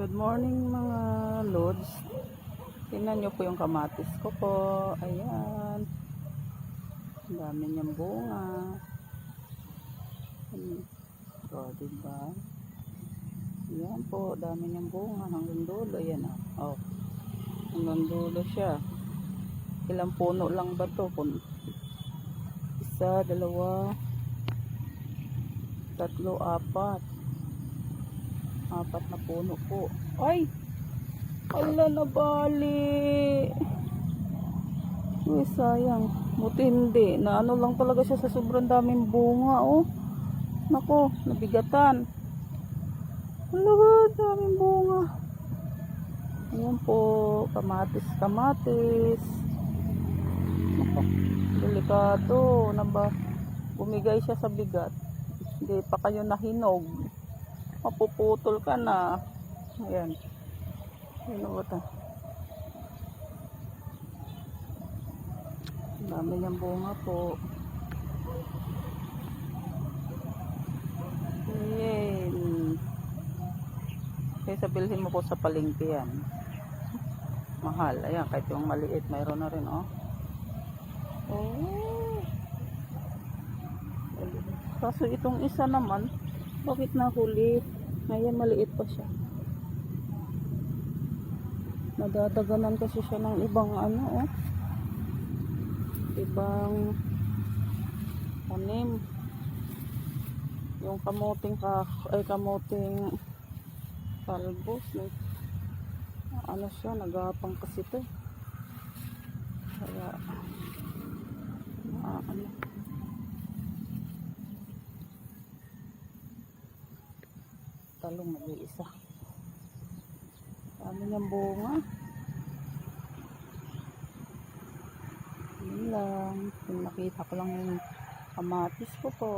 Good morning mga lods. Tingnan nyo po yung kamatis ko po. Ayan. Ang dami niyang bunga. O, diba? Ayan po. Dami niyang bunga. Hanggang dulo. Ayan o. Oh. Hanggang dulo siya. Ilang puno lang ba to? Isa, dalawa, tatlo, apat. Apat na puno po. Ay! Ala, nabali. Uy, sayang. Buti hindi. Na ano lang talaga siya sa sobrang daming bunga, oh. Nako, nabigatan. Ala, daming bunga. Ayan po. Kamatis, kamatis. Nako, delikado. Naba, bumigay siya sa bigat. Hindi pa kayo nahinog. Mapuputol ka na. Ayan. Ano ba ito? Dami niyang bunga po. Ayan. Kaya sabilhin mo po sa palengke yan. Mahal. Ayan, kahit yung maliit, mayroon na rin, oh. Oh. Kaso itong isa naman, bakit nahuli? Ngayon maliit pa siya. Nadadaganan kasi siya ng ibang ano, oh. Ibang tanim. Yung kamuting kamuting talbos, eh. Ano siya, nagapang kasi ito. Kaya ano. Talong nag-iisa. Dami niyang bunga. Yun lang. Nakita ko lang yung kamatis ko po.